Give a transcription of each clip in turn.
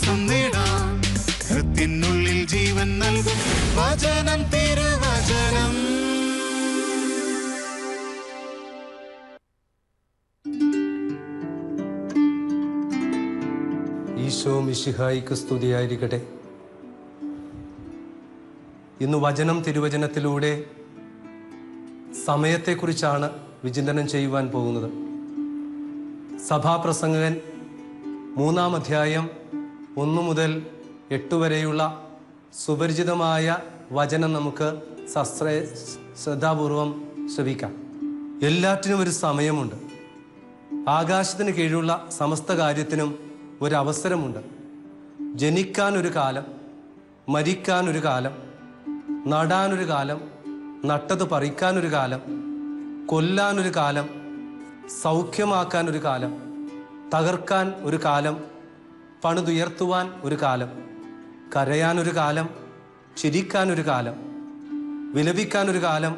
വിശ്വാസം നേടാം. ഹൃത്തിനുള്ളിൽ ജീവൻ നൽകും വചനം, തിരുവചനം. ഈശോ മിശിഹായിക്ക് സ്തുതിയായിരിക്കട്ടെ. ഇന്ന് വചനം തിരുവചനത്തിലൂടെ സമയത്തെക്കുറിച്ചാണ് വിചിന്തനം ചെയ്യുവാൻ പോകുന്നത്. സഭാപ്രസംഗകൻ 3-ാം അധ്യായം 1 മുതൽ 8 വരെയുള്ള സുപരിചിതമായ വചനം നമുക്ക് ശ്രദ്ധാപൂർവം ശ്രവിക്കാം. എല്ലാറ്റിനും ഒരു സമയമുണ്ട്. ആകാശത്തിന് കീഴിലുള്ള സമസ്ത കാര്യത്തിനും ഒരവസരമുണ്ട്. ജനിക്കാനൊരു കാലം, മരിക്കാനൊരു കാലം, നടാനൊരു കാലം, നട്ടത് പറിക്കാനൊരു കാലം, കൊല്ലാനൊരു കാലം, സൗഖ്യമാക്കാനൊരു കാലം, തകർക്കാൻ ഒരു കാലം, പണിതുയർത്തുവാൻ ഒരു കാലം, കരയാനൊരു കാലം, ചിരിക്കാനൊരു കാലം, വിലപിക്കാനൊരു കാലം,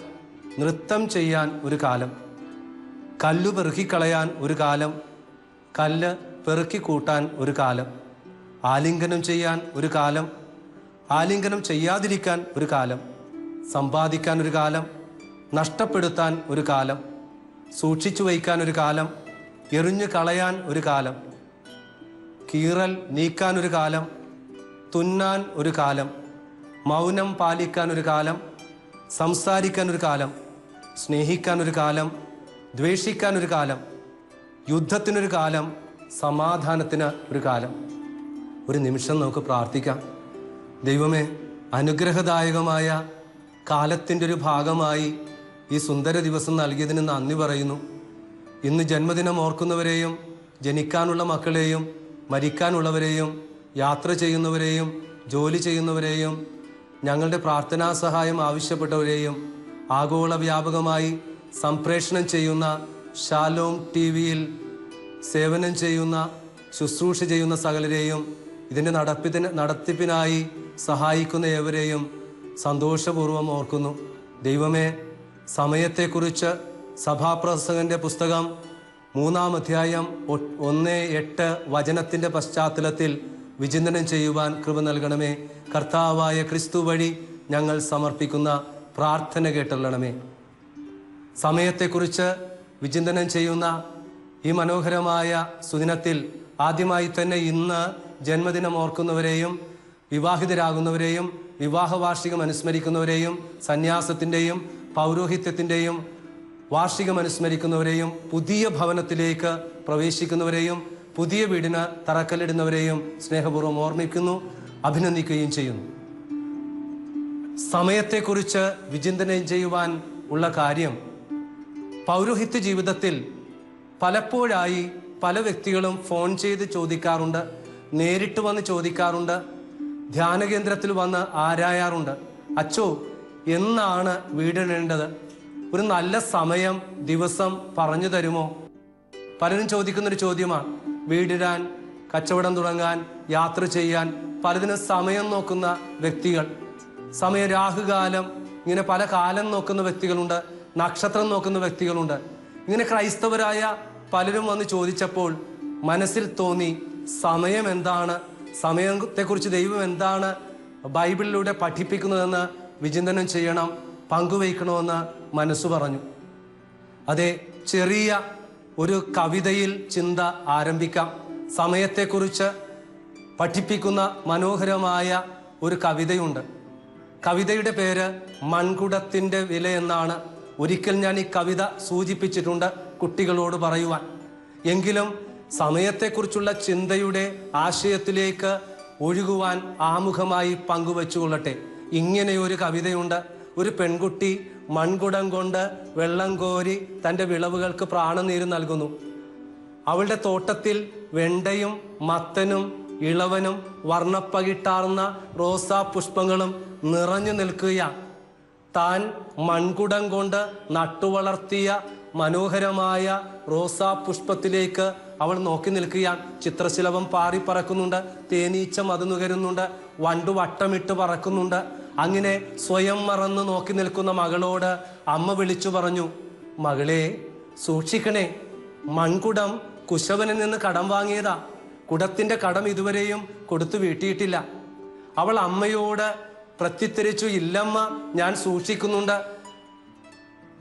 നൃത്തം ചെയ്യാൻ ഒരു കാലം, കല്ലു പെറുക്കിക്കളയാൻ ഒരു കാലം, കല്ല് പെറുക്കിക്കൂട്ടാൻ ഒരു കാലം, ആലിംഗനം ചെയ്യാൻ ഒരു കാലം, ആലിംഗനം ചെയ്യാതിരിക്കാൻ ഒരു കാലം, സമ്പാദിക്കാൻ ഒരു കാലം, നഷ്ടപ്പെടുത്താൻ ഒരു കാലം, സൂക്ഷിച്ചു വയ്ക്കാൻ ഒരു കാലം, എറിഞ്ഞു കളയാൻ ഒരു കാലം, കീറൽ നീക്കാൻ ഒരു കാലം, തുന്നാൻ ഒരു കാലം, മൗനം പാലിക്കാൻ ഒരു കാലം, സംസാരിക്കാൻ ഒരു കാലം, സ്നേഹിക്കാൻ ഒരു കാലം, ദ്വേഷിക്കാൻ ഒരു കാലം, യുദ്ധത്തിനൊരു കാലം, സമാധാനത്തിന് ഒരു കാലം. ഒരു നിമിഷം നമുക്ക് പ്രാർത്ഥിക്കാം. ദൈവമേ, അനുഗ്രഹദായകമായ കാലത്തിൻ്റെ ഒരു ഭാഗമായി ഈ സുന്ദര ദിവസം നൽകിയതിന് നന്ദി പറയുന്നു. ഇന്ന് ജന്മദിനം ഓർക്കുന്നവരെയും, ജനിക്കാനുള്ള മക്കളെയും, മരിക്കാനുള്ളവരെയും, യാത്ര ചെയ്യുന്നവരെയും, ജോലി ചെയ്യുന്നവരെയും, ഞങ്ങളുടെ പ്രാർത്ഥനാ സഹായം ആവശ്യപ്പെട്ടവരെയും, ആഗോള വ്യാപകമായി സംപ്രേഷണം ചെയ്യുന്ന ഷാലോം TV-യിൽ സേവനം ചെയ്യുന്ന, ശുശ്രൂഷ ചെയ്യുന്ന സകലരെയും, ഇതിൻ്റെ നടത്തിപ്പിനായി സഹായിക്കുന്ന ഏവരെയും സന്തോഷപൂർവ്വം ഓർക്കുന്നു. ദൈവമേ, സമയത്തെക്കുറിച്ച് സഭാപ്രസംഗൻ്റെ പുസ്തകം 3-ാം അധ്യായം 1-8 വചനത്തിൻ്റെ പശ്ചാത്തലത്തിൽ വിചിന്തനം ചെയ്യുവാൻ കൃപ നൽകണമേ. കർത്താവായ ക്രിസ്തു വഴി ഞങ്ങൾ സമർപ്പിക്കുന്ന പ്രാർത്ഥന കേട്ടല്ലണമേ. സമയത്തെക്കുറിച്ച് വിചിന്തനം ചെയ്യുന്ന ഈ മനോഹരമായ സുദിനത്തിൽ ആദ്യമായി തന്നെ ഇന്ന് ജന്മദിനം ഓർക്കുന്നവരെയും, വിവാഹിതരാകുന്നവരെയും, വിവാഹ വാർഷികം അനുസ്മരിക്കുന്നവരെയും, സന്യാസത്തിൻ്റെയും പൗരോഹിത്യത്തിൻ്റെയും വാർഷികം അനുസ്മരിക്കുന്നവരെയും, പുതിയ ഭവനത്തിലേക്ക് പ്രവേശിക്കുന്നവരെയും, പുതിയ വീടിന് തറക്കല്ലിടുന്നവരെയും സ്നേഹപൂർവ്വം ഓർമ്മിക്കുന്നു, അഭിനന്ദിക്കുകയും ചെയ്യുന്നു. സമയത്തെക്കുറിച്ച് വിചിന്തനം ചെയ്യുവാൻ ഉള്ള കാര്യം, പൗരോഹിത്യ ജീവിതത്തിൽ പലപ്പോഴായി പല വ്യക്തികളും ഫോൺ ചെയ്ത് ചോദിക്കാറുണ്ട്, നേരിട്ട് വന്ന് ചോദിക്കാറുണ്ട്, ധ്യാന കേന്ദ്രത്തിൽ വന്ന് ആരായാറുണ്ട്. അച്ചോ, എന്നാണ് വീടിടേണ്ടത്? ഒരു നല്ല സമയം, ദിവസം പറഞ്ഞു തരുമോ? പലരും ചോദിക്കുന്നൊരു ചോദ്യമാണ്. വീടിടാൻ, കച്ചവടം തുടങ്ങാൻ, യാത്ര ചെയ്യാൻ പലതിനും സമയം നോക്കുന്ന വ്യക്തികൾ, സമയം രാഹുകാലം, ഇങ്ങനെ പല കാലം നോക്കുന്ന വ്യക്തികളുണ്ട്, നക്ഷത്രം നോക്കുന്ന വ്യക്തികളുണ്ട്. ഇങ്ങനെ ക്രൈസ്തവരായ പലരും വന്ന് ചോദിച്ചപ്പോൾ മനസ്സിൽ തോന്നി, സമയം എന്താണ്, സമയത്തെക്കുറിച്ച് ദൈവം എന്താണ് ബൈബിളിലൂടെ പഠിപ്പിക്കുന്നതെന്ന് വിചിന്തനം ചെയ്യണം, പങ്കുവയ്ക്കണമെന്ന് മനസ്സു പറഞ്ഞു. അതെ, ചെറിയ ഒരു കവിതയിൽ ചിന്ത ആരംഭിക്കാം. സമയത്തെക്കുറിച്ച് പഠിപ്പിക്കുന്ന മനോഹരമായ ഒരു കവിതയുണ്ട്. കവിതയുടെ പേര് മൺകുടത്തിൻ്റെ വില എന്നാണ്. ഒരിക്കൽ ഞാൻ ഈ കവിത സൂചിപ്പിച്ചിട്ടുണ്ട് കുട്ടികളോട് പറയുവാൻ. എങ്കിലും സമയത്തെക്കുറിച്ചുള്ള ചിന്തയുടെ ആശയത്തിലേക്ക് ഒഴുകുവാൻ ആമുഖമായി പങ്കുവെച്ചുകൊള്ളട്ടെ. ഇങ്ങനെയൊരു കവിതയുണ്ട്. ഒരു പെൺകുട്ടി മൺകുടം കൊണ്ട് വെള്ളം കോരി തൻ്റെ വിളവുകൾക്ക് പ്രാണനീര് നൽകുന്നു. അവളുടെ തോട്ടത്തിൽ വെണ്ടയും മത്തനും ഇളവനും വർണ്ണപ്പകിട്ടാർന്ന റോസാ പുഷ്പങ്ങളും നിറഞ്ഞു നിൽക്കുകയാണ്. താൻ മൺകുടം കൊണ്ട് നട്ടുവളർത്തിയ മനോഹരമായ റോസാ പുഷ്പത്തിലേക്ക് അവൾ നോക്കി നിൽക്കുകയാണ്. ചിത്രശലഭം പാറിപ്പറക്കുന്നുണ്ട്, തേനീച്ച മധു നുകരുന്നുണ്ട്, വണ്ടു വട്ടമിട്ട് പറക്കുന്നുണ്ട്. അങ്ങനെ സ്വയം മറന്ന് നോക്കി നിൽക്കുന്ന മകളോട് അമ്മ വിളിച്ചു പറഞ്ഞു, മകളെ സൂക്ഷിക്കണേ, മൺകുടം കുശവനിൽ നിന്ന് കടം വാങ്ങിയതാ. കുടത്തിന്റെ കടം ഇതുവരെയും കൊടുത്തു വീട്ടിയിട്ടില്ല. അവൾ അമ്മയോട് പ്രത്യുത്തരിച്ചു, ഇല്ലമ്മ, ഞാൻ സൂക്ഷിക്കുന്നുണ്ട്.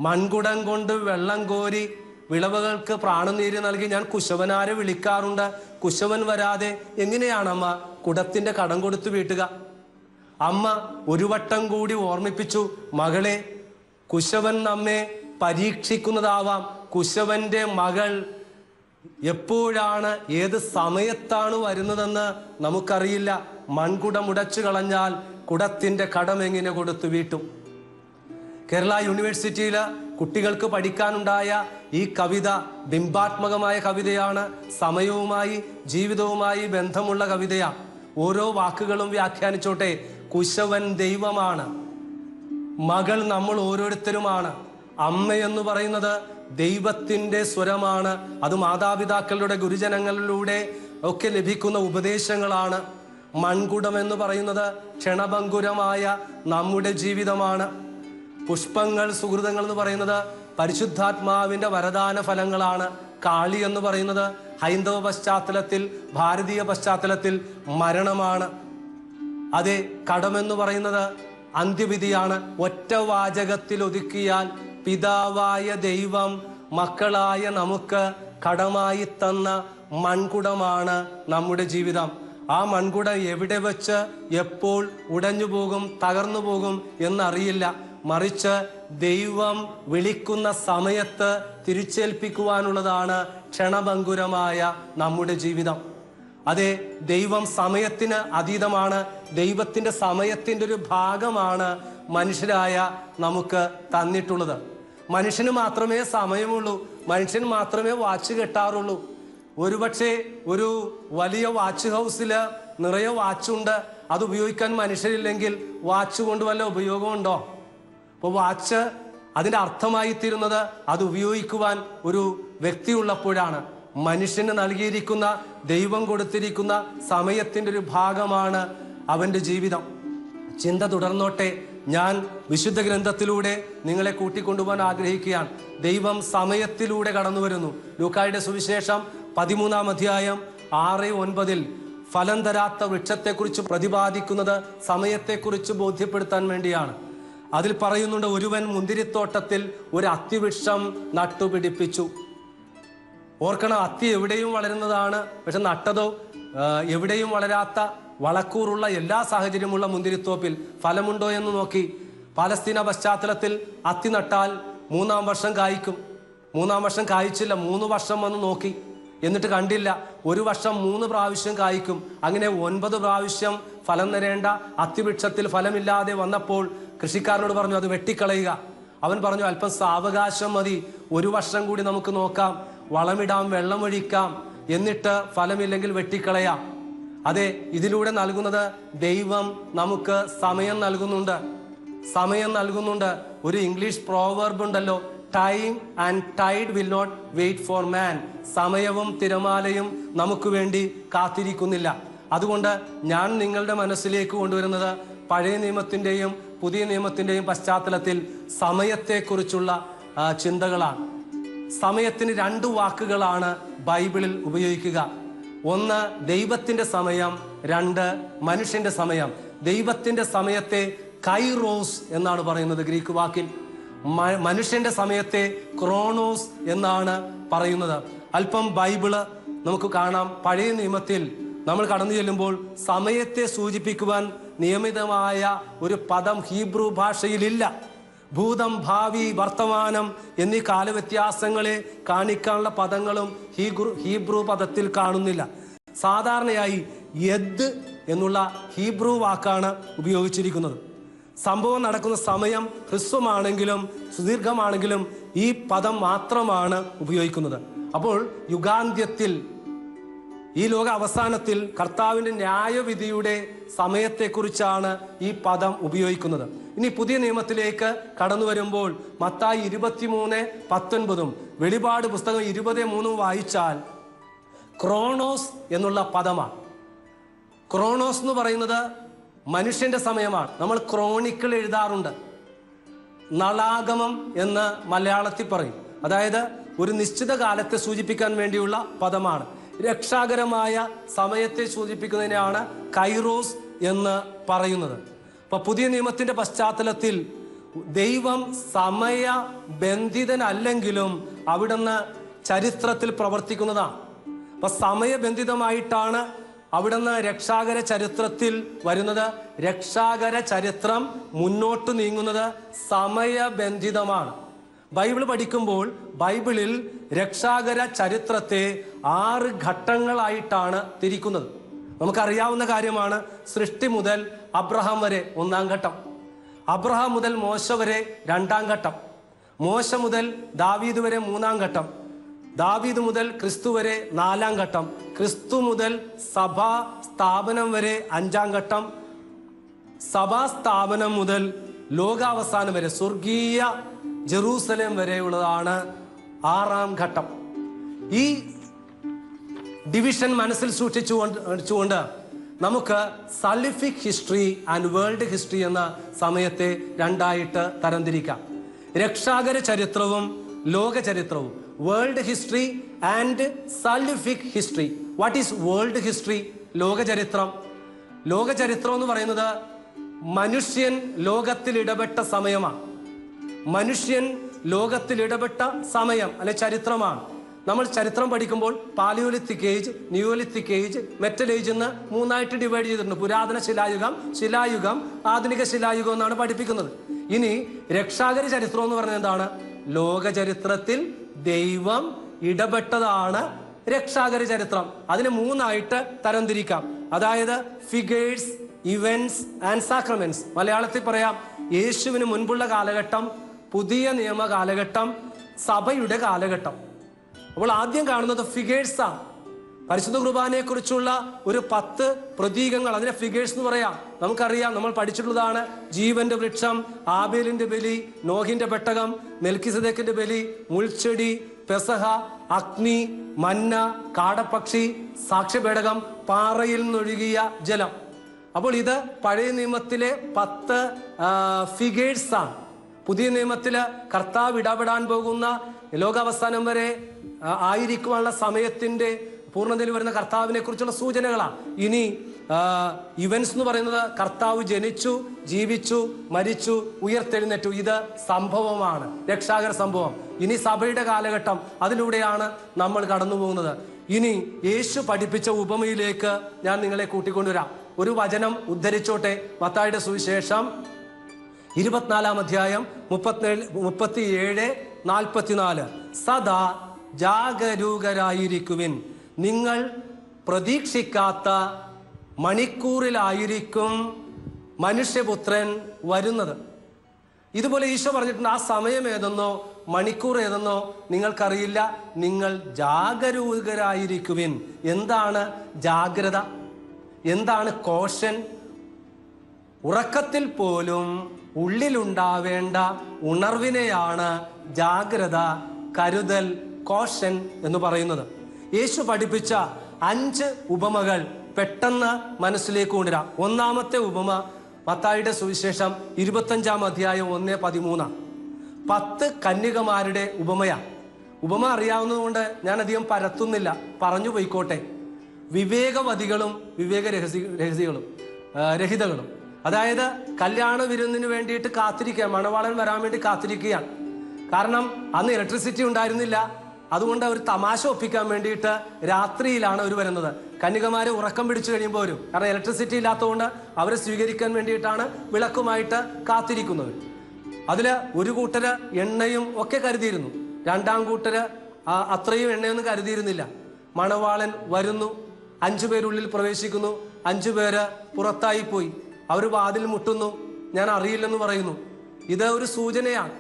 മൺകുടം കൊണ്ട് വെള്ളം കോരി വിളവുകൾക്ക് പ്രാണനീര് നൽകി ഞാൻ കുശവനാരെ വിളിക്കാറുണ്ട്. കുശവൻ വരാതെ എങ്ങനെയാണ് അമ്മ കുടത്തിന്റെ കടം കൊടുത്തു വീട്ടുക? അമ്മ ഒരു വട്ടം കൂടി ഓർമ്മിപ്പിച്ചു, മകളെ, കുശവൻ നമ്മെ പരീക്ഷിക്കുന്നതാവാം. കുശവന്റെ മകൾ എപ്പോഴാണ് ഏത് സമയത്താണ് വരുന്നതെന്ന് നമുക്കറിയില്ല. മൺകുടം ഉടച്ചു കളഞ്ഞാൽ കുടത്തിന്റെ കടം എങ്ങനെ കൊടുത്തു വീട്ടും? കേരള യൂണിവേഴ്സിറ്റിയിൽ കുട്ടികൾക്ക് പഠിക്കാനുണ്ടായ ഈ കവിത ബിംബാത്മകമായ കവിതയാണ്. സമയവുമായി ജീവിതവുമായി ബന്ധമുള്ള കവിതയാണ്. ഓരോ വാക്കുകളും വ്യാഖ്യാനിച്ചോട്ടെ. കുശവൻ ദൈവമാണ്, മകൾ നമ്മൾ ഓരോരുത്തരുമാണ്. അമ്മയെന്ന് പറയുന്നത് ദൈവത്തിൻ്റെ സ്വരമാണ്. അത് മാതാപിതാക്കളുടെ ഗുരുജനങ്ങളിലൂടെ ഒക്കെ ലഭിക്കുന്ന ഉപദേശങ്ങളാണ്. മൺകുടം എന്ന് പറയുന്നത് ക്ഷണഭങ്കുരമായ നമ്മുടെ ജീവിതമാണ്. പുഷ്പങ്ങൾ, സുഹൃതങ്ങൾ എന്ന് പറയുന്നത് പരിശുദ്ധാത്മാവിൻ്റെ വരദാന ഫലങ്ങളാണ്. കാളി എന്ന് പറയുന്നത് ഹൈന്ദവ പശ്ചാത്തലത്തിൽ, ഭാരതീയ പശ്ചാത്തലത്തിൽ മരണമാണ്. അതെ, കടമെന്ന് പറയുന്നത് അന്ത്യവിധിയാണ്. ഒറ്റ വാചകത്തിൽ ഒതുക്കിയാൽ പിതാവായ ദൈവം മക്കളായ നമുക്ക് കടമായി തന്ന മൺകുടമാണ് നമ്മുടെ ജീവിതം. ആ മൺകുടം എവിടെ വെച്ച് എപ്പോൾ ഉടഞ്ഞു പോകും, തകർന്നു പോകും എന്നറിയില്ല. മറിച്ച് ദൈവം വിളിക്കുന്ന സമയത്ത് തിരിച്ചേൽപ്പിക്കുവാനുള്ളതാണ് ക്ഷണഭങ്കുരമായ നമ്മുടെ ജീവിതം. അതെ, ദൈവം സമയത്തിന് അതീതമാണ്. ദൈവത്തിൻ്റെ സമയത്തിൻ്റെ ഒരു ഭാഗമാണ് മനുഷ്യരായ നമുക്ക് തന്നിട്ടുള്ളത്. മനുഷ്യന് മാത്രമേ സമയമുള്ളൂ, മനുഷ്യന് മാത്രമേ വാച്ച് കെട്ടാറുള്ളൂ. ഒരുപക്ഷെ ഒരു വലിയ വാച്ച് ഹൗസിൽ നിറയെ വാച്ചുണ്ട്, അത് ഉപയോഗിക്കാൻ മനുഷ്യരില്ലെങ്കിൽ വാച്ച് കൊണ്ട് വല്ല ഉപയോഗമുണ്ടോ? അപ്പോൾ വാച്ച് അതിൻ്റെ അർത്ഥമായി തീരുന്നത് അത് ഉപയോഗിക്കുവാൻ ഒരു വ്യക്തി ഉള്ളപ്പോഴാണ്. മനുഷ്യന് നൽകിയിരിക്കുന്ന, ദൈവം കൊടുത്തിരിക്കുന്ന സമയത്തിൻ്റെ ഒരു ഭാഗമാണ് അവൻ്റെ ജീവിതം. ചിന്ത തുടർന്നോട്ടെ. ഞാൻ വിശുദ്ധ ഗ്രന്ഥത്തിലൂടെ നിങ്ങളെ കൂട്ടിക്കൊണ്ടുപോകാൻ ആഗ്രഹിക്കുകയാണ്. ദൈവം സമയത്തിലൂടെ കടന്നു വരുന്നു. ലൂക്കായുടെ സുവിശേഷം 13-ാം അധ്യായം 6-9 ഫലം തരാത്ത വൃക്ഷത്തെക്കുറിച്ച് പ്രതിപാദിക്കുന്നത് സമയത്തെക്കുറിച്ച് ബോധ്യപ്പെടുത്താൻ വേണ്ടിയാണ്. അതിൽ പറയുന്നുണ്ട്, ഒരുവൻ മുന്തിരിത്തോട്ടത്തിൽ ഒരു അത്തിവൃക്ഷം നട്ടുപിടിപ്പിച്ചു. ഓർക്കണം, അത്തി എവിടെയും വളരുന്നതാണ്. പക്ഷെ നട്ടതോ എവിടെയും വളരാത്ത, വളക്കൂറുള്ള എല്ലാ സാഹചര്യമുള്ള മുന്തിരിത്തോപ്പിൽ ഫലമുണ്ടോ എന്ന് നോക്കി. പാലസ്തീന പശ്ചാത്തലത്തിൽ അത്തി നട്ടാൽ 3-ാം വർഷം കായ്ക്കും. 3-ാം വർഷം കായ്ച്ചില്ല, 3 വർഷം വന്ന് നോക്കി, എന്നിട്ട് കണ്ടില്ല. 1 വർഷം 3 പ്രാവശ്യം കായ്ക്കും. അങ്ങനെ 9 പ്രാവശ്യം ഫലം തരേണ്ട അത്തിവൃക്ഷത്തിൽ ഫലമില്ലാതെ വന്നപ്പോൾ കൃഷിക്കാരനോട് പറഞ്ഞു, അത് വെട്ടിക്കളയുക. അവൻ പറഞ്ഞു, അല്പം സാവകാശം മതി, 1 വർഷം കൂടി നമുക്ക് നോക്കാം, വളമിടാം, വെള്ളമൊഴിക്കാം, എന്നിട്ട് ഫലമില്ലെങ്കിൽ വെട്ടിക്കളയാം. അതെ, ഇതിലൂടെ നൽകുന്നത് ദൈവം നമുക്ക് സമയം നൽകുന്നുണ്ട്. സമയം നൽകുന്നുണ്ട്. ഒരു ഇംഗ്ലീഷ് പ്രോവർബ് ഉണ്ടല്ലോ, time and tide will not wait for man. സമയവും തിരമാലയും നമുക്ക് വേണ്ടി കാത്തിരിക്കുന്നില്ല. അതുകൊണ്ട് ഞാൻ നിങ്ങളുടെ മനസ്സിലേക്ക് കൊണ്ടുവരുന്നത് പഴയ നിയമത്തിൻ്റെയും പുതിയ നിയമത്തിൻ്റെയും പശ്ചാത്തലത്തിൽ സമയത്തെക്കുറിച്ചുള്ള ചിന്തകളാണ്. സമയത്തിന് 2 വാക്കുകളാണ് ബൈബിളിൽ ഉപയോഗിക്കുക. 1 ദൈവത്തിൻ്റെ സമയം, 2 മനുഷ്യന്റെ സമയം. ദൈവത്തിൻ്റെ സമയത്തെ കൈറോസ് എന്നാണ് പറയുന്നത് ഗ്രീക്ക് വാക്കിൽ. മനുഷ്യന്റെ സമയത്തെ ക്രോണോസ് എന്നാണ് പറയുന്നത്. അല്പം ബൈബിള് നമുക്ക് കാണാം. പഴയ നിയമത്തിൽ നമ്മൾ കടന്നു ചെല്ലുമ്പോൾ സമയത്തെ സൂചിപ്പിക്കുവാൻ നിയമിതമായ ഒരു പദം ഹീബ്രു ഭാഷയിലില്ല. ഭൂതം, ഭാവി, വർത്തമാനം എന്നീ കാലവ്യത്യാസങ്ങളെ കാണിക്കാനുള്ള പദങ്ങളും ഹീബ്രു പദത്തിൽ കാണുന്നില്ല. സാധാരണയായി യദ് എന്നുള്ള ഹീബ്രു വാക്കാണ് ഉപയോഗിച്ചിരിക്കുന്നത്. സംഭവം നടക്കുന്ന സമയം ഹ്രസ്വമാണെങ്കിലും സുദീർഘമാണെങ്കിലും ഈ പദം മാത്രമാണ് ഉപയോഗിക്കുന്നത്. അപ്പോൾ യുഗാന്ത്യത്തിൽ, ഈ ലോക അവസാനത്തിൽ കർത്താവിൻ്റെ ന്യായവിധിയുടെ സമയത്തെക്കുറിച്ചാണ് ഈ പദം ഉപയോഗിക്കുന്നത്. ഇനി പുതിയ നിയമത്തിലേക്ക് കടന്നു വരുമ്പോൾ മത്തായി 23:19 വെളിപാട് പുസ്തകം 20:3 വായിച്ചാൽ ക്രോണോസ് എന്നുള്ള പദമാണ്. ക്രോണോസ് എന്ന് പറയുന്നത് മനുഷ്യന്റെ സമയമാണ്. നമ്മൾ ക്രോണിക്കിൾ എഴുതാറുണ്ട്. നളാഗമം എന്ന് മലയാളത്തിൽ പറയും. അതായത് ഒരു നിശ്ചിത കാലത്തെ സൂചിപ്പിക്കാൻ വേണ്ടിയുള്ള പദമാണ്. രക്ഷാകരമായ സമയത്തെ സൂചിപ്പിക്കുന്നതിനെയാണ് കൈറോസ് എന്ന് പറയുന്നത്. അപ്പൊ പുതിയ നിയമത്തിന്റെ പശ്ചാത്തലത്തിൽ ദൈവം സമയബന്ധിതനല്ലെങ്കിലും അവിടുന്ന് ചരിത്രത്തിൽ പ്രവർത്തിക്കുന്നതാണ്. അപ്പൊ സമയബന്ധിതമായിട്ടാണ് അവിടുന്ന് രക്ഷാകര ചരിത്രത്തിൽ വരുന്നത്. രക്ഷാകര ചരിത്രം മുന്നോട്ട് നീങ്ങുന്നത് സമയബന്ധിതമാണ്. ബൈബിൾ പഠിക്കുമ്പോൾ ബൈബിളിൽ രക്ഷാകര ചരിത്രത്തെ 6 ഘട്ടങ്ങളായിട്ടാണ് തിരിക്കുന്നത്. നമുക്കറിയാവുന്ന കാര്യമാണ്. സൃഷ്ടി മുതൽ അബ്രഹാം വരെ 1-ാം ഘട്ടം, അബ്രഹാം മുതൽ മോശ വരെ 2-ാം ഘട്ടം, മോശ മുതൽ ദാവീദ് വരെ 3-ാം ഘട്ടം, ദാവീദ് മുതൽ ക്രിസ്തു വരെ 4-ാം ഘട്ടം, ക്രിസ്തു മുതൽ സഭാ സ്ഥാപനം വരെ 5-ാം ഘട്ടം, സഭാ സ്ഥാപനം മുതൽ ലോകാവസാനം വരെ സ്വർഗീയ ജെറൂസലേം വരെയുള്ളതാണ് 6-ാം ഘട്ടം. ഈ ഡിവിഷൻ മനസ്സിൽ സൂക്ഷിച്ചുകൊണ്ട് നമുക്ക് scientific history and world history എന്ന സമയത്തെ 2ആയിട്ട് തരംതിരിക്കാം. രക്ഷാകര ചരിത്രവും ലോക ചരിത്രവും. World history and scientific history. What is world history? ലോക ചരിത്രം. ലോക ചരിത്രം എന്ന് പറയുന്നത് മനുഷ്യൻ ലോകത്തിൽ ഇടപെട്ട സമയമാണ്. മനുഷ്യൻ ലോകത്തിൽ ഇടപെട്ട സമയം അല്ലെ ചരിത്രമാണ്. നമ്മൾ ചരിത്രം പഠിക്കുമ്പോൾ paleolithic age, neolithic age, metal age എന്ന് 3ആയിട്ട് ഡിവൈഡ് ചെയ്തിട്ടുണ്ട്. പുരാതന ശിലായുഗം, ശിലായുഗം, ആധുനിക ശിലായുഗം എന്നാണ് പഠിപ്പിക്കുന്നത്. ഇനി രക്ഷാകര ചരിത്രം എന്ന് പറയുന്നത് എന്താണ്? ലോക ചരിത്രത്തിൽ ദൈവം ഇടപെട്ടതാണ് രക്ഷാകര ചരിത്രം. അതിനെ 3ആയിട്ട് തരംതിരിക്കാം. അതായത് ഫിഗേഴ്സ്, ഇവന്റ്സ് ആൻഡ് സാക്രമെന്റ്സ്. മലയാളത്തിൽ പറയാം യേശുവിന് മുൻപുള്ള കാലഘട്ടം, പുതിയ നിയമ കാലഘട്ടം, സഭയുടെ കാലഘട്ടം. അപ്പോൾ ആദ്യം കാണുന്നത് ഫിഗേഴ്സാണ്. പരിശുദ്ധ കുർബാനയെ കുറിച്ചുള്ള ഒരു 10 പ്രതീകങ്ങൾ, അതിനെ ഫിഗേഴ്സ് എന്ന് പറയാം. നമുക്കറിയാം, നമ്മൾ പഠിച്ചിട്ടുള്ളതാണ്. ജീവന്റെ വൃക്ഷം, ആബേലിന്റെ ബലി, നോഹിന്റെ പെട്ടകം, മെൽക്കിസദേക്കിന്റെ ബലി, മുൾച്ചെടി, പെസഹ, അഗ്നി, മന്ന, കാടപ്പക്ഷി, സാക്ഷ്യപേടകം, പാറയിൽ നിന്നൊഴുകിയ ജലം. അപ്പോൾ ഇത് പഴയ നിയമത്തിലെ 10 ഫിഗേഴ്സാണ്. പുതിയ നിയമത്തില് കർത്താവ് ഇടപെടാൻ പോകുന്ന ലോകാവസാനം വരെ ആയിരിക്കുവാനുള്ള സമയത്തിന്റെ പൂർണ്ണതയിൽ വരുന്ന കർത്താവിനെ കുറിച്ചുള്ള സൂചനകളാണ്. ഇനി ഇവന്റ്സ് എന്ന് പറയുന്നത് കർത്താവ് ജനിച്ചു, ജീവിച്ചു, മരിച്ചു, ഉയർത്തെഴുന്നേറ്റു. ഇത് സംഭവമാണ്, രക്ഷാകര സംഭവം. ഇനി സഭയുടെ കാലഘട്ടം, അതിലൂടെയാണ് നമ്മൾ കടന്നു പോകുന്നത്. ഇനി യേശു പഠിപ്പിച്ച ഉപമയിലേക്ക് ഞാൻ നിങ്ങളെ കൂട്ടിക്കൊണ്ടുവരാം. ഒരു വചനം ഉദ്ധരിച്ചോട്ടെ. മത്തായിയുടെ സുവിശേഷം 24-ാം അധ്യായം 37-44. സദാ ജാഗരൂകരായിരിക്കുവിൻ, നിങ്ങൾ പ്രതീക്ഷിക്കാത്ത മണിക്കൂറിലായിരിക്കും മനുഷ്യപുത്രൻ വരുന്നത്. ഇതുപോലെ ഈശോ പറഞ്ഞിട്ടുണ്ട്, ആ സമയം ഏതെന്നോ മണിക്കൂർ ഏതെന്നോ നിങ്ങൾക്കറിയില്ല, നിങ്ങൾ ജാഗരൂകരായിരിക്കുവിൻ. എന്താണ് ജാഗ്രത? എന്താണ് കോഷൻ? ഉറക്കത്തിൽ പോലും ഉള്ളിലുണ്ടാവേണ്ട ഉണർവിനെയാണ് ജാഗ്രത, കരുതൽ, കോഷൻ എന്ന് പറയുന്നത്. യേശു പഠിപ്പിച്ച 5 ഉപമകൾ പെട്ടെന്ന് മനസ്സിലേക്ക് കൊണ്ടുവരാം. 1-ാമത്തെ ഉപമ മത്തായിയുടെ സുവിശേഷം 25-ാം അധ്യായം 1-13. 10 കന്യകമാരുടെ ഉപമയാണ്. ഉപമ അറിയാവുന്നതുകൊണ്ട് ഞാൻ അധികം പരത്തുന്നില്ല, പറഞ്ഞു പോയിക്കോട്ടെ. വിവേകവതികളും രഹിതകളും. അതായത് കല്യാണ വിരുന്നിന് വേണ്ടിയിട്ട് കാത്തിരിക്കുക, മണവാളൻ വരാൻ വേണ്ടി കാത്തിരിക്കുകയാണ്. കാരണം അന്ന് ഇലക്ട്രിസിറ്റി ഉണ്ടായിരുന്നില്ല. അതുകൊണ്ട് അവർ തമാശ ഒപ്പിക്കാൻ വേണ്ടിയിട്ട് രാത്രിയിലാണ് അവർ വരുന്നത്. കന്യകമാരെ ഉറക്കം പിടിച്ചു കഴിയുമ്പോൾ വരും. കാരണം ഇലക്ട്രിസിറ്റി ഇല്ലാത്തതുകൊണ്ട് അവരെ സ്വീകരിക്കാൻ വേണ്ടിയിട്ടാണ് വിളക്കുമായിട്ട് കാത്തിരിക്കുന്നത്. അതില് ഒരു കൂട്ടര് എണ്ണയും ഒക്കെ കരുതിയിരുന്നു. 2-ാം കൂട്ടര് അത്രയും എണ്ണയൊന്നും കരുതിയിരുന്നില്ല. മണവാളൻ വരുന്നു, 5 പേരുള്ളിൽ പ്രവേശിക്കുന്നു, 5 പേര് പുറത്തായി പോയി. അവർ വാതിൽ മുട്ടുന്നു, ഞാൻ അറിയില്ലെന്ന് പറയുന്നു. ഇത് ഒരു സൂചനയാണ്.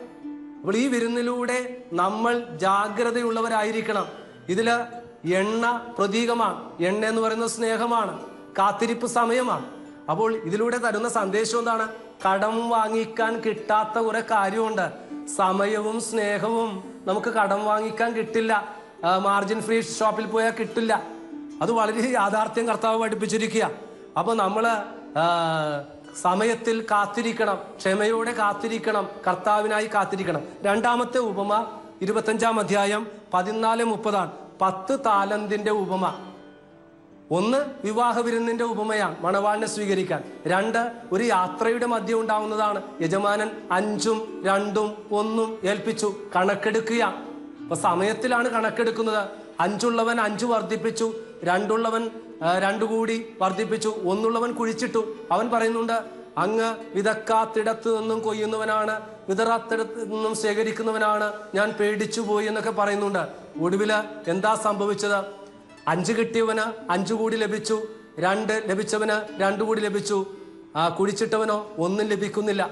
അപ്പോൾ ഈ വിരുന്നിലൂടെ നമ്മൾ ജാഗ്രതയുള്ളവരായിരിക്കണം. ഇതില് എണ്ണ പ്രതീകമാണ്. എണ്ണ എന്ന് പറയുന്നത് സ്നേഹമാണ്, കാത്തിരിപ്പ് സമയമാണ്. അപ്പോൾ ഇതിലൂടെ തരുന്ന സന്ദേശം എന്താണ്? കടം വാങ്ങിക്കാൻ കിട്ടാത്ത കുറെ കാര്യമുണ്ട്. സമയവും സ്നേഹവും നമുക്ക് കടം വാങ്ങിക്കാൻ കിട്ടില്ല. മാർജിൻ ഫ്രീ ഷോപ്പിൽ പോയാൽ കിട്ടില്ല. അത് വളരെ യാഥാർത്ഥ്യം കർത്താവ് പഠിപ്പിച്ചിരിക്കുക. അപ്പൊ നമ്മള് സമയത്തിൽ കാത്തിരിക്കണം, ക്ഷമയോടെ കാത്തിരിക്കണം, കർത്താവിനായി കാത്തിരിക്കണം. 2-ാമത്തെ ഉപമ 25-ാം അധ്യായം 14-30. 10 താലന്തിന്റെ ഉപമ. ഒന്ന്, വിവാഹ വിരുന്നിന്റെ ഉപമയാണ്, മണവാളിനെ സ്വീകരിക്കാൻ. രണ്ട്, ഒരു യാത്രയുടെ മധ്യം ഉണ്ടാവുന്നതാണ്. യജമാനൻ 5ഉം 2ഉം 1ഉം ഏൽപ്പിച്ചു, കണക്കെടുക്കുക. അപ്പൊ സമയത്തിലാണ് കണക്കെടുക്കുന്നത്. 5ഉള്ളവൻ 5 വർദ്ധിപ്പിച്ചു, 2ഉള്ളവൻ 2 കൂടി വർദ്ധിപ്പിച്ചു, 1ഉള്ളവൻ കുഴിച്ചിട്ടു. അവൻ പറയുന്നുണ്ട്, അങ്ങ് വിതക്കാത്തിടത്ത് നിന്നും കൊയ്യുന്നവനാണ്, വിതറാത്തിടത്ത് നിന്നും ശേഖരിക്കുന്നവനാണ്, ഞാൻ പേടിച്ചു പോയി എന്നൊക്കെ പറയുന്നുണ്ട്. ഒടുവില് എന്താ സംഭവിച്ചത്? 5 കിട്ടിയവന് 5 കൂടി ലഭിച്ചു, 2 ലഭിച്ചവന് 2 കൂടി ലഭിച്ചു, കുഴിച്ചിട്ടവനോ 1 ലഭിക്കുന്നില്ല.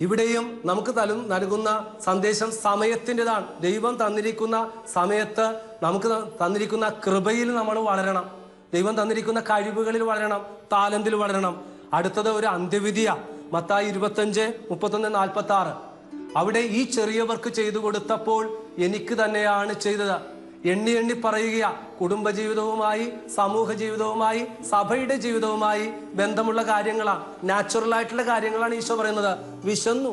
ഇവിടെയും നമുക്ക് നൽകുന്ന സന്ദേശം സമയത്തിൻ്റെതാണ്. ദൈവം തന്നിരിക്കുന്ന സമയത്ത് നമുക്ക് തന്നിരിക്കുന്ന കൃപയിൽ നമ്മൾ വളരണം, ദൈവം തന്നിരിക്കുന്ന കഴിവുകളിൽ വളരണം, താലന്തിൽ വളരണം. അടുത്തത് ഒരു അന്ത്യവിധിയാ. മത്തായി 25:31-46. അവിടെ ഈ ചെറിയവർക്ക് ചെയ്തു കൊടുത്തപ്പോൾ എനിക്ക് തന്നെയാണ് ചെയ്തത്. എണ്ണി എണ്ണി പറയുക. കുടുംബജീവിതവുമായി, സമൂഹ ജീവിതവുമായി, സഭയുടെ ജീവിതവുമായി ബന്ധമുള്ള കാര്യങ്ങളാണ്, നാച്ചുറൽ ആയിട്ടുള്ള കാര്യങ്ങളാണ് ഈശോ പറയുന്നത്. വിശന്നു,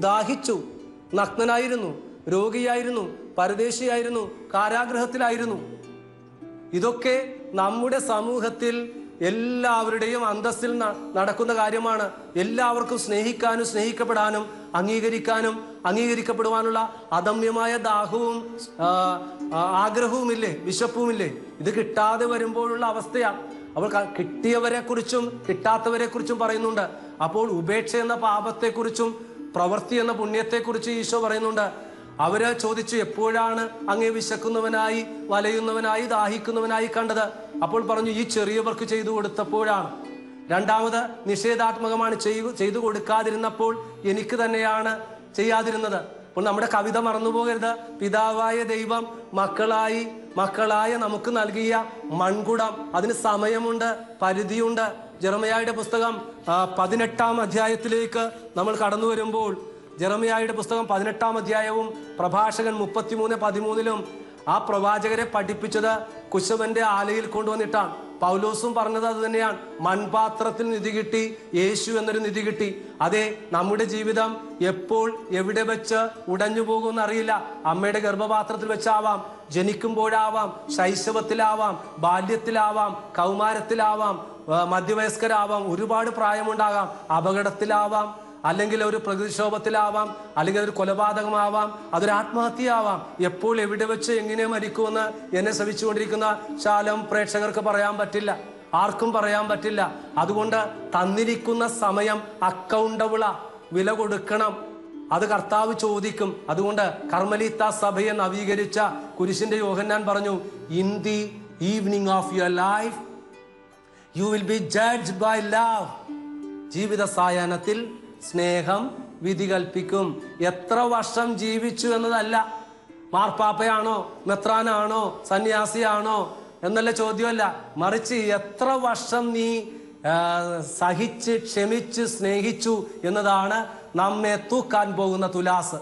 ദാഹിച്ചു, നഗ്നനായിരുന്നു, രോഗിയായിരുന്നു, പരദേശിയായിരുന്നു, കാരാഗൃഹത്തിലായിരുന്നു. ഇതൊക്കെ നമ്മുടെ സമൂഹത്തിൽ എല്ലാവരുടെയും അന്തസ്സിൽ നടക്കുന്ന കാര്യമാണ്. എല്ലാവർക്കും സ്നേഹിക്കാനും സ്നേഹിക്കപ്പെടാനും അംഗീകരിക്കാനും അംഗീകരിക്കപ്പെടുവാനുള്ള അദമ്യമായ ദാഹവും ആഗ്രഹവുമില്ലേ, വിശപ്പുമില്ലേ? ഇത് കിട്ടാതെ വരുമ്പോഴുള്ള അവസ്ഥയാണ്. അപ്പോൾ കിട്ടിയവരെ കുറിച്ചും കിട്ടാത്തവരെ കുറിച്ചും പറയുന്നുണ്ട്. അപ്പോൾ ഉപേക്ഷ എന്ന പാപത്തെക്കുറിച്ചും പ്രവൃത്തി എന്ന പുണ്യത്തെക്കുറിച്ചും ഈശോ പറയുന്നുണ്ട്. അവര് ചോദിച്ചു, എപ്പോഴാണ് അങ്ങേ വിശക്കുന്നവനായി, വലയുന്നവനായി, ദാഹിക്കുന്നവനായി കണ്ടത്? അപ്പോൾ പറഞ്ഞു, ഈ ചെറിയവർക്ക് ചെയ്തു കൊടുത്തപ്പോഴാണ്. രണ്ടാമത് നിഷേധാത്മകമാണ്, ചെയ്തു കൊടുക്കാതിരുന്നപ്പോൾ എനിക്ക് തന്നെയാണ് ചെയ്യാതിരുന്നത്. അപ്പോൾ നമ്മുടെ കവിത മറന്നുപോകരുത്. പിതാവായ ദൈവം മക്കളായ നമുക്ക് നൽകിയ മൺകുടം, അതിന് സമയമുണ്ട്, പരിധിയുണ്ട്. ജെറമ്യായുടെ പുസ്തകം 18-ാം അധ്യായത്തിലേക്ക് നമ്മൾ കടന്നു വരുമ്പോൾ, ജെറമ്യായുടെ പുസ്തകം 18-ാം അധ്യായവും പ്രഭാഷകൻ 33:13 ആ പ്രവാചകരെ പഠിപ്പിച്ചത് കുശവന്റെ ആലയിൽ കൊണ്ടുവന്നിട്ടാണ്. പൗലോസും പറഞ്ഞത് അത് തന്നെയാണ്. മൺപാത്രത്തിൽ നിധി കിട്ടി, യേശു എന്നൊരു നിധി കിട്ടി. അതെ, നമ്മുടെ ജീവിതം എപ്പോൾ എവിടെ വെച്ച് ഉടഞ്ഞു പോകുമെന്ന് അറിയില്ല. അമ്മയുടെ ഗർഭപാത്രത്തിൽ വെച്ചാവാം, ജനിക്കുമ്പോഴാവാം, ശൈശവത്തിലാവാം, ബാല്യത്തിലാവാം, കൗമാരത്തിലാവാം, മധ്യവയസ്കരാവാം, ഒരുപാട് പ്രായമുണ്ടാകാം, അപകടത്തിലാവാം, അല്ലെങ്കിൽ ഒരു പ്രകൃതിക്ഷോഭത്തിലാവാം, അല്ലെങ്കിൽ ഒരു കൊലപാതകമാവാം, അതൊരു ആത്മഹത്യയാവാം. എപ്പോൾ എവിടെ വെച്ച് എങ്ങനെ മരിക്കുമെന്ന് എന്നെ ശ്രമിച്ചുകൊണ്ടിരിക്കുന്ന ശാലം പ്രേക്ഷകർക്ക് പറയാൻ പറ്റില്ല, ആർക്കും പറയാൻ പറ്റില്ല. അതുകൊണ്ട് തന്നിരിക്കുന്ന സമയം അക്കൗണ്ടബിളാ, വില കൊടുക്കണം, അത് കർത്താവ് ചോദിക്കും. അതുകൊണ്ട് കർമ്മലീത്ത സഭയെ നവീകരിച്ച കുരിശിന്റെ യോഹന്നാൻ പറഞ്ഞു, in the evening of your life you will be judged bye love. ജീവിത സായാഹ്നത്തിൽ സ്നേഹം വിധി കൽപ്പിക്കും. എത്ര വർഷം ജീവിച്ചു എന്നതല്ല, മാർപ്പാപ്പയാണോ, മെത്രാനാണോ, സന്യാസിയാണോ എന്നല്ല ചോദ്യമല്ല, മറിച്ച് എത്ര വർഷം നീ സഹിച്ച്, ക്ഷമിച്ച്, സ്നേഹിച്ചു എന്നതാണ് നമ്മെ തൂക്കാൻ പോകുന്ന തുലാസ്.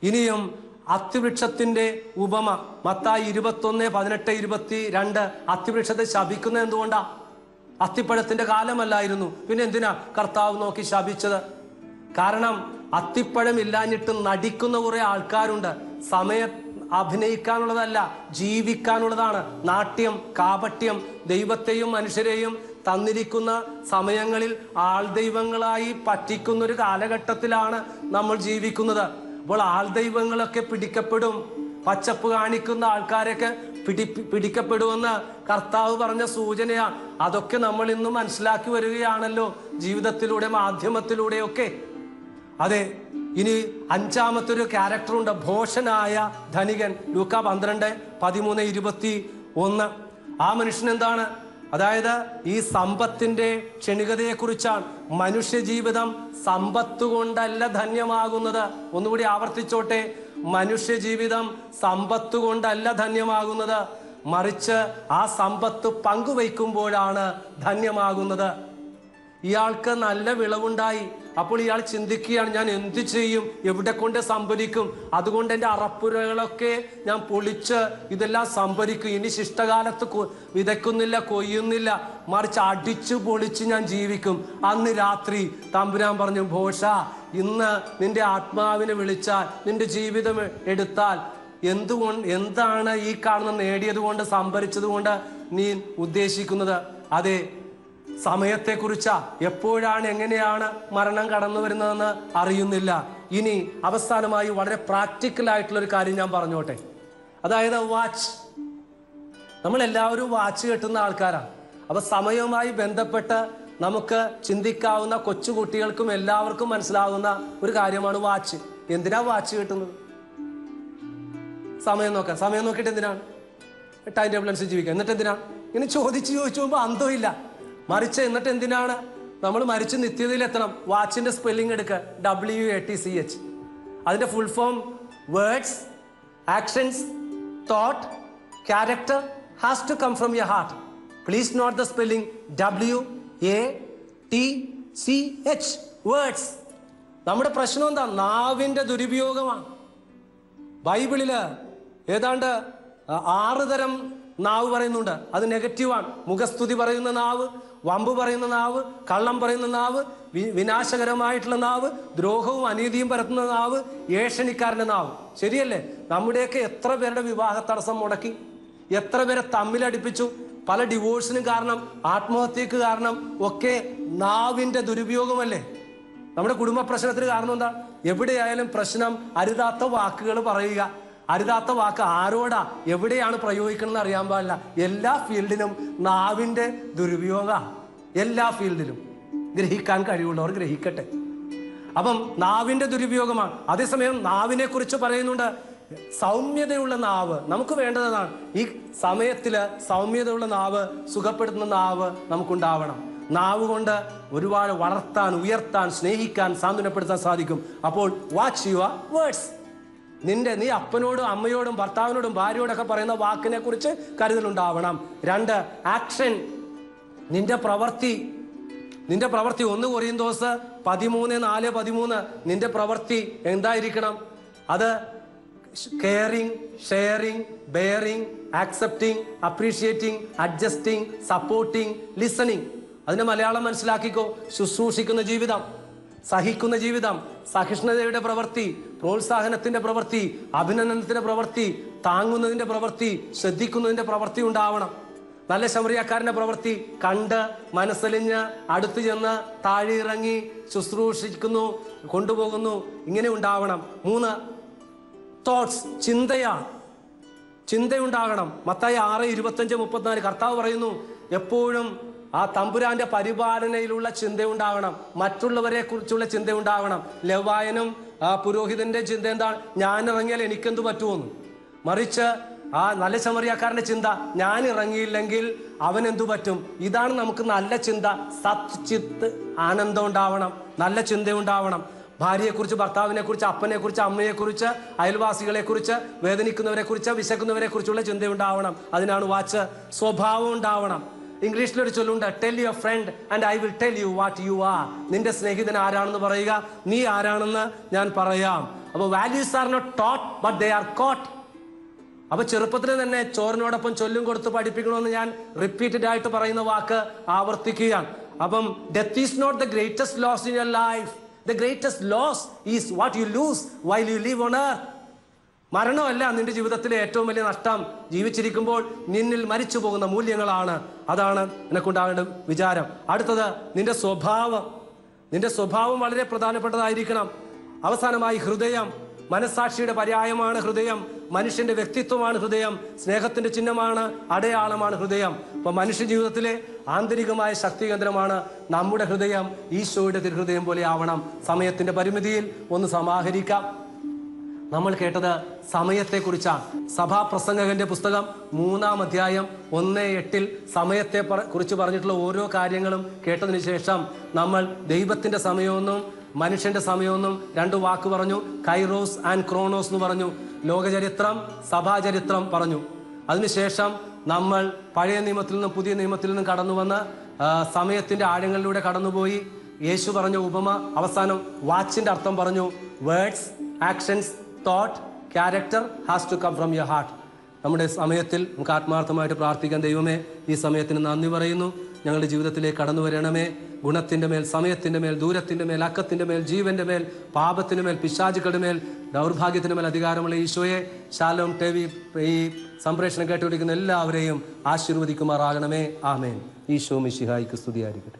ഇനിയും അത്തിവൃക്ഷത്തിന്റെ ഉപമ, മത്തായി 21:18-22. അത്തിവൃക്ഷത്തെ ശപിക്കുന്നത് എന്തുകൊണ്ടാ? അത്തിപ്പഴത്തിന്റെ കാലമല്ലായിരുന്നു, പിന്നെ എന്തിനാ കർത്താവ് നോക്കി ശപിച്ചത്? കാരണം അത്തിപ്പഴം ഇല്ലാഞ്ഞിട്ട് നടിക്കുന്ന കുറെ ആൾക്കാരുണ്ട്. സമയം അഭിനയിക്കാനുള്ളതല്ല, ജീവിക്കാനുള്ളതാണ്. നാട്യം, കാപട്യം, ദൈവത്തെയും മനുഷ്യരെയും തന്നിരിക്കുന്ന സമയങ്ങളിൽ ആൾദൈവങ്ങളായി പറ്റിക്കുന്ന ഒരു കാലഘട്ടത്തിലാണ് നമ്മൾ ജീവിക്കുന്നത്. അപ്പോൾ ആൾദൈവങ്ങളൊക്കെ പിടിക്കപ്പെടും. പച്ചപ്പ് കാണിക്കുന്ന ആൾക്കാരൊക്കെ പിടിക്കപ്പെടുമെന്ന് കർത്താവ് പറഞ്ഞ സൂചനയാണ്. അതൊക്കെ നമ്മൾ ഇന്ന് മനസ്സിലാക്കി വരികയാണല്ലോ ജീവിതത്തിലൂടെ, മാധ്യമത്തിലൂടെയൊക്കെ. അതെ, ഇനി 5-ാമത്തെ ഒരു ക്യാരക്ടറുണ്ട്, ഭോഷനായ ധനികൻ. ലൂക്ക 12:13-21. ആ മനുഷ്യൻ എന്താണ്? അതായത് ഈ സമ്പത്തിന്റെ ക്ഷണികതയെ കുറിച്ചാണ്. മനുഷ്യ ജീവിതം സമ്പത്ത് കൊണ്ടല്ല ധന്യമാകുന്നത്. ഒന്നുകൂടി ആവർത്തിച്ചോട്ടെ, മനുഷ്യ ജീവിതം സമ്പത്ത് കൊണ്ടല്ല ധന്യമാകുന്നത്, മറിച്ച് ആ സമ്പത്ത് പങ്കുവയ്ക്കുമ്പോഴാണ് ധന്യമാകുന്നത്. ഇയാൾക്ക് നല്ല വിളവുണ്ടായി. അപ്പോൾ ഇയാൾ ചിന്തിക്കുകയാണ്, ഞാൻ എന്ത് ചെയ്യും, എവിടെ കൊണ്ട് സംഭരിക്കും? അതുകൊണ്ട് എൻ്റെ അറപ്പുരകളൊക്കെ ഞാൻ പൊളിച്ച് ഇതെല്ലാം സംഭരിക്കും. ഇനി ശിഷ്ടകാലത്ത് വിതയ്ക്കുന്നില്ല, കൊയ്യുന്നില്ല, മറിച്ച് അടിച്ചു പൊളിച്ച് ഞാൻ ജീവിക്കും. അന്ന് രാത്രി തമ്പുരാൻ പറഞ്ഞു, ഭോഷ, ഇന്ന് നിന്റെ ആത്മാവിനെ വിളിച്ചാൽ, നിന്റെ ജീവിതം എടുത്താൽ എന്താണ് ഈ കാണുന്ന നേടിയത് കൊണ്ട്, സംഭരിച്ചത് കൊണ്ട് നീ ഉദ്ദേശിക്കുന്നത്? അതെ, സമയത്തെക്കുറിച്ചാ. എപ്പോഴാണ് എങ്ങനെയാണ് മരണം കടന്നു വരുന്നതെന്ന് അറിയുന്നില്ല. ഇനി അവസാനമായി വളരെ പ്രാക്ടിക്കൽ ആയിട്ടുള്ള ഒരു കാര്യം ഞാൻ പറഞ്ഞോട്ടെ. അതായത് വാച്ച്. നമ്മളെല്ലാവരും വാച്ച് കെട്ടുന്ന ആൾക്കാരാണ്. അപ്പൊ സമയവുമായി ബന്ധപ്പെട്ട് നമുക്ക് ചിന്തിക്കാവുന്ന കൊച്ചുകുട്ടികൾക്കും എല്ലാവർക്കും മനസ്സിലാവുന്ന ഒരു കാര്യമാണ് വാച്ച്. എന്തിനാ വാച്ച് കെട്ടുന്നത്? സമയം നോക്കാൻ. സമയം നോക്കിയിട്ട് എന്തിനാണ്? ടൈം ടേബിൾ അനുസരിച്ച് ജീവിക്കുക. എന്നിട്ട് എന്തിനാണ്? ഇങ്ങനെ ചോദിച്ചു പോകുമ്പോൾ അന്തമില്ല. മറിച്ച് എന്നിട്ട് എന്തിനാണ്? നമ്മൾ മരിച്ച് നിത്യതയിലെത്തണം. വാച്ചിന്റെ സ്പെല്ലിംഗ് എടുക്കുക, WATCH. അതിന്റെ full form words, actions, thought, character has to come from your heart. Please note the spelling WATCH. Words. നമ്മുടെ പ്രശ്നം എന്താ? നാവിന്റെ ദുരുപയോഗമാണ്. ബൈബിളില് ഏതാണ്ട് 6 തരം നാവ് പറയുന്നുണ്ട്. അത് നെഗറ്റീവാണ്. മുഖസ്തുതി പറയുന്ന നാവ്, വമ്പ് പറയുന്ന നാവ്, കള്ളം പറയുന്ന നാവ്, വിനാശകരമായിട്ടുള്ള നാവ്, ദ്രോഹവും അനീതിയും പരത്തുന്ന നാവ്, ഏഷണിക്കാരന്റെ നാവ്. ശരിയല്ലേ? നമ്മുടെയൊക്കെ എത്ര പേരുടെ വിവാഹ തടസ്സം മുടക്കി, എത്ര പേരെ തമ്മിലടിപ്പിച്ചു. പല ഡിവോഴ്സിനും കാരണം, ആത്മഹത്യക്ക് കാരണം ഒക്കെ നാവിന്റെ ദുരുപയോഗമല്ലേ? നമ്മുടെ കുടുംബ പ്രശ്നത്തിന് കാരണം എന്താ? എവിടെയായാലും പ്രശ്നം അരുതാത്ത വാക്കുകൾ പറയുക. അരുതാത്ത വാക്ക് ആരോടാ എവിടെയാണ് പ്രയോഗിക്കണമെന്ന് അറിയാൻ പാടില്ല. എല്ലാ ഫീൽഡിലും നാവിന്റെ ദുരുപയോഗ. എല്ലാ ഫീൽഡിലും ഗ്രഹിക്കാൻ കഴിവുള്ളവർ ഗ്രഹിക്കട്ടെ. അപ്പം നാവിന്റെ ദുരുപയോഗമാണ്. അതേസമയം നാവിനെ കുറിച്ച് പറയുന്നുണ്ട്, സൗമ്യതയുള്ള നാവ്. നമുക്ക് വേണ്ടതാണ് ഈ സമയത്തില് സൗമ്യതയുള്ള നാവ്, സുഖപ്പെടുത്തുന്ന നാവ് നമുക്കുണ്ടാവണം. നാവ് കൊണ്ട് ഒരുപാട് വളർത്താൻ, ഉയർത്താൻ, സ്നേഹിക്കാൻ, സാന്ത്വനപ്പെടുത്താൻ സാധിക്കും. അപ്പോൾ വാച്ച് യുവർ വേർഡ്സ്. നീ അപ്പനോടും അമ്മയോടും ഭർത്താവിനോടും ഭാര്യയോടൊക്കെ പറയുന്ന വാക്കിനെ കുറിച്ച് കരുതലുണ്ടാവണം. 2, ആക്ഷൻ. നിന്റെ പ്രവൃത്തി. 1 കൊരിന്തോസ് 13:4-13. നിന്റെ പ്രവൃത്തി എന്തായിരിക്കണം? അത് caring, sharing, bearing, accepting, appreciating, adjusting, supporting, listening. അതിന്റെ മലയാളം മനസ്സിലാക്കിക്കോ. ശുശ്രൂഷിക്കുന്ന ജീവിതം, സഹിക്കുന്ന ജീവിതം, സഹിഷ്ണുതയുടെ പ്രവൃത്തി, പ്രോത്സാഹനത്തിന്റെ പ്രവൃത്തി, അഭിനന്ദനത്തിന്റെ പ്രവൃത്തി, താങ്ങുന്നതിന്റെ പ്രവൃത്തി, ശ്രദ്ധിക്കുന്നതിന്റെ പ്രവൃത്തി ഉണ്ടാവണം. നല്ല ശമറിയാക്കാരന്റെ പ്രവൃത്തി കണ്ട് മനസ്സലിഞ്ഞ് അടുത്തു ചെന്ന് താഴെ ഇറങ്ങി ശുശ്രൂഷിക്കുന്നു, കൊണ്ടുപോകുന്നു. ഇങ്ങനെ ഉണ്ടാവണം. 3, തോട്ട്സ്. ചിന്തയുണ്ടാകണം. മത്തായി 6:25-34 കർത്താവ് പറയുന്നു, എപ്പോഴും ആ തമ്പുരാന്റെ പരിപാലനയിലുള്ള ചിന്തയുണ്ടാകണം. മറ്റുള്ളവരെ കുറിച്ചുള്ള ചിന്തയുണ്ടാകണം. ലെവായനും ആ പുരോഹിതന്റെ ചിന്ത എന്താണ്? ഞാൻ ഇറങ്ങിയാൽ എനിക്കെന്തു പറ്റുമെന്ന്. മറിച്ച് ആ നല്ല ശമറിയാക്കാരന്റെ ചിന്ത, ഞാൻ ഇറങ്ങിയില്ലെങ്കിൽ അവൻ എന്തു പറ്റും. ഇതാണ് നമുക്ക് നല്ല ചിന്ത. സത് ചിത്ത് ആനന്ദം ഉണ്ടാവണം. നല്ല ചിന്തയുണ്ടാവണം. ഭാര്യയെക്കുറിച്ച്, ഭർത്താവിനെ കുറിച്ച്, അപ്പനെ കുറിച്ച്, അമ്മയെ കുറിച്ച്, അയൽവാസികളെ കുറിച്ച്, വേദനിക്കുന്നവരെ കുറിച്ച്, വിശക്കുന്നവരെ കുറിച്ചുള്ള ചിന്തയുണ്ടാവണം. അതിനാണ് വാച്ച്. സ്വഭാവം ഉണ്ടാവണം. ഇംഗ്ലീഷിലൊരു ചൊല്ലുണ്ട്, tell your friend and I will tell you what you are. നിന്റെ സ്നേഹിതൻ ആരാണെന്ന് പറയുക, നീ ആരാണെന്ന് ഞാൻ പറയാം. അപ്പൊ values are not taught but they are caught. അപ്പൊ ചെറുപ്പത്തിൽ തന്നെ ചോറിനോടൊപ്പം ചൊല്ലും കൊടുത്ത് പഠിപ്പിക്കണമെന്ന് ഞാൻ റിപ്പീറ്റഡ് ആയിട്ട് പറയുന്ന വാക്ക് ആവർത്തിക്കുകയാണ്. അപ്പം death is not the greatest loss in your life. The greatest loss is what you lose while you live on earth. മരണമല്ല നിന്റെ ജീവിതത്തിലെ ഏറ്റവും വലിയ നഷ്ടം. ജീവിച്ചിരിക്കുമ്പോൾ നിന്നിൽ മരിച്ചു പോകുന്ന മൂല്യങ്ങളാണ്. അതാണ് നിനക്കുണ്ടാകേണ്ട വിചാരം. അടുത്തത് നിന്റെ സ്വഭാവം. നിന്റെ സ്വഭാവം വളരെ പ്രധാനപ്പെട്ടതായിരിക്കണം. അവസാനമായി ഹൃദയം. മനസ്സാക്ഷിയുടെ പര്യായമാണ് ഹൃദയം. മനുഷ്യന്റെ വ്യക്തിത്വമാണ് ഹൃദയം. സ്നേഹത്തിന്റെ ചിഹ്നമാണ്, അടയാളമാണ് ഹൃദയം. അപ്പൊ മനുഷ്യ ജീവിതത്തിലെ ആന്തരികമായ ശക്തി കേന്ദ്രമാണ് നമ്മുടെ ഹൃദയം. ഈശോയുടെ തിരുഹൃദയം പോലെ ആവണം. സമയത്തിന്റെ പരിമിതിയിൽ ഒന്ന് സമാഹരിക്കാം. നമ്മൾ കേട്ടത് സമയത്തെക്കുറിച്ചാണ്. സഭാപ്രസംഗകന്റെ പുസ്തകം 3-ാം അധ്യായം 1:8 സമയത്തെ കുറിച്ച് പറഞ്ഞിട്ടുള്ള ഓരോ കാര്യങ്ങളും കേട്ടതിന് ശേഷം നമ്മൾ ദൈവത്തിന്റെ സമയമെന്നും മനുഷ്യന്റെ സമയമെന്നും 2 വാക്ക് പറഞ്ഞു. കൈറോസ് ആൻഡ് ക്രോണോസ് എന്ന് പറഞ്ഞു. ലോകചരിത്രം, സഭാചരിത്രം പറഞ്ഞു. അതിനുശേഷം നമ്മൾ പഴയ നിയമത്തിൽ നിന്നും പുതിയ നിയമത്തിൽ നിന്നും കടന്നു വന്ന് സമയത്തിന്റെ ആഴങ്ങളിലൂടെ കടന്നുപോയി. യേശു പറഞ്ഞ ഉപമ അവസാനം വാച്ചിന്റെ അർത്ഥം പറഞ്ഞു. Words, actions, thought, character has to come from your heart. നമ്മുടെ സമയത്തിൽ നമുക്ക് ആത്മാർത്ഥമായിട്ട് പ്രാർത്ഥിക്കാൻ. ദൈവമേ, ഈ സമയത്തിന് നന്ദി പറയുന്നു. ഞങ്ങളുടെ ജീവിതത്തിലേക്ക് കടന്നു വരണമേ. ഗുണത്തിൻ്റെ മേൽ, സമയത്തിൻ്റെ മേൽ, ദൂരത്തിൻ്റെ മേൽ, അക്കത്തിൻ്റെ മേൽ, ജീവൻ്റെ മേൽ, പാപത്തിൻ്റെ മേൽ, പിശാചുക്കളുടെ മേൽ, ദൗർഭാഗ്യത്തിൻ്റെ മേൽ അധികാരമുള്ള ഈശോയെ, ശാലോം ടെവി ഈ സംപ്രേഷണം കേട്ടുപിടിക്കുന്ന എല്ലാവരെയും ആശീർവദിക്കുമാറാകണമേ. ആമേൻ. ഈശോ മിശിഹായിക്ക് സ്തുതിയായിരിക്കട്ടെ.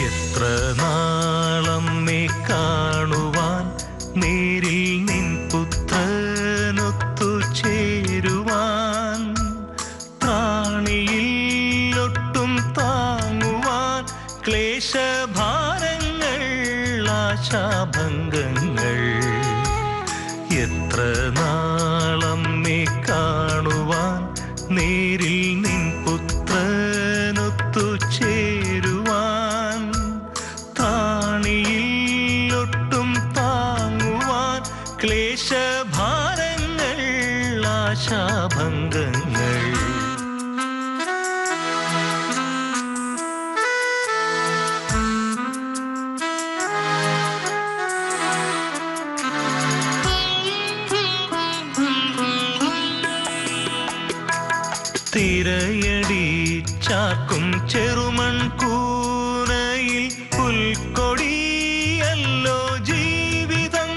എത്ര നാളമ്മേ കാണുവാൻ, നേരിൽ നിൻ പുത്രനൊത്തു ചേരുവാൻ, പ്രാണിയിൽ ഒട്ടും താങ്ങുവാൻ, ക്ലേശഭാരങ്ങൾ ആശാഭംഗങ്ങൾ. എത്ര നാളമ്മേ കാണുവാൻ, നേരിൽ നിൻ പുത്രനൊത്തു ചേരുവാൻ, താണിയിലൊട്ടും താങ്ങുവാൻ, ക്ലേശഭാരങ്ങൾ ആശാഭംഗങ്ങൾ. തിരയടി ചാക്കും ചെറുമൺ കൂനയിൽ പുൽക്കൊടിയല്ലോ ജീവിതം.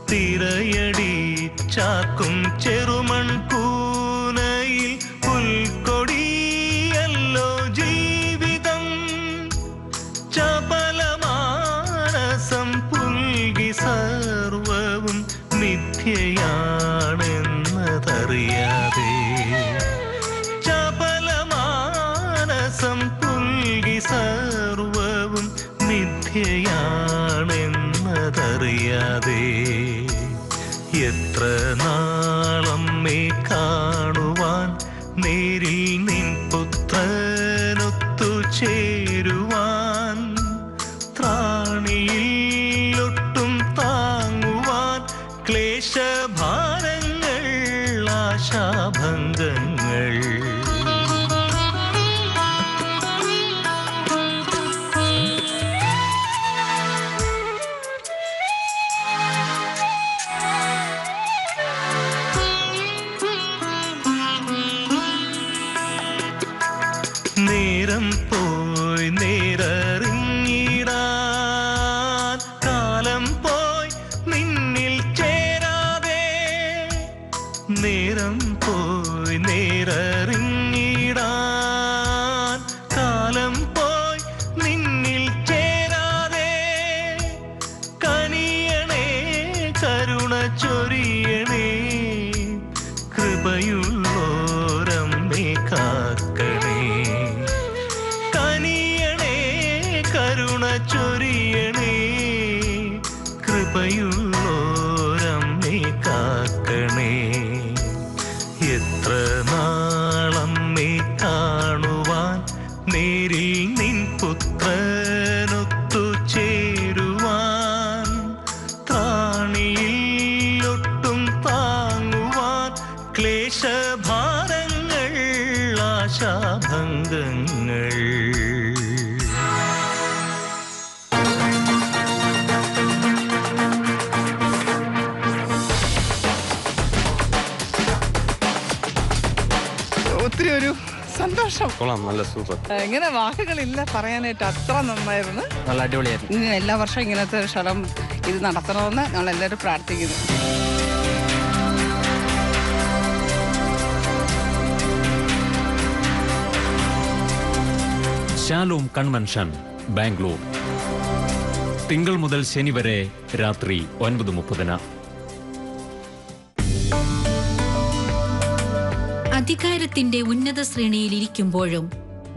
തിരയടി ചാക്കും ചെറുമൺ കൂനയിൽ പുൽക്കൊടിയല്ലോ ജീവിതം. ചപലമാനസം പുൽകി സർവവും മിഥ്യയാണെന്നതറിയാതെ, ചപലമാനസം പുൽകി സർവവും മിഥ്യയാണെന്നതറിയാതെ, എത്ര നാളമ്മേ കാണുവാൻ, നേരിൽ നിൻ പുത്രനൊത്തു ചേരുവാൻ, ത്രാണിയിൽ ഒട്ടും താങ്ങുവാൻ, ക്ലേശഭാരങ്ങൾ ആശാഭംഗങ്ങൾ. നേരം പോയി നേരറിഞ്ഞിടാൻ, കാലം പോയി നിന്നിൽ ചേരാതെ. നേരം പോയി നേരറിഞ്ഞിടാൻ, കാലം പോയി നിന്നിൽ ചേരാതെ. കനിയണേ കരുണ ചൊരിയണേ, കൃപയുള്ളോരമ്മേ കാക്കണേ. കനിയണേ കരുണ ചൊരിയണേ, കൃപയുള്ളോരമ്മേ കാക്കണേ. എത്ര നാളമ്മേ കാണുവാൻ, നേരിൽ നിൻ പുത്രനൊത്തു ചേരുവാൻ, ത്രാണിയിൽ ഒട്ടും താങ്ങുവാൻ, ക്ലേശഭാരങ്ങൾ ആശാഭംഗങ്ങൾ. ഒത്തിരി ഒരു സന്തോഷം. കൊള്ളാം, നല്ല സൂപ്പർ. ഇങ്ങനെ വാക്കുകളില്ല പറയാനായിട്ട്, അത്ര നന്നായിരുന്നു. നല്ല അടിപൊളിയായിരുന്നു. ഇങ്ങനെ എല്ലാ വർഷവും ഇങ്ങനത്തെ ഒരു സ്ഥലം ഇത് നടത്തണമെന്ന് ഞങ്ങളെല്ലാവരും പ്രാർത്ഥിക്കുന്നു. ശാലോം കൺവെൻഷൻ, ബാംഗ്ലൂർ. തിങ്കൾ മുതൽ ശനി വരെ രാത്രി 9:30. അധികാരത്തിന്റെ ഉന്നത ശ്രേണിയിൽ ഇരിക്കുമ്പോഴും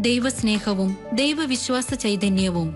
ദൈവസ്നേഹവും ദൈവവിശ്വാസ ചൈതന്യവും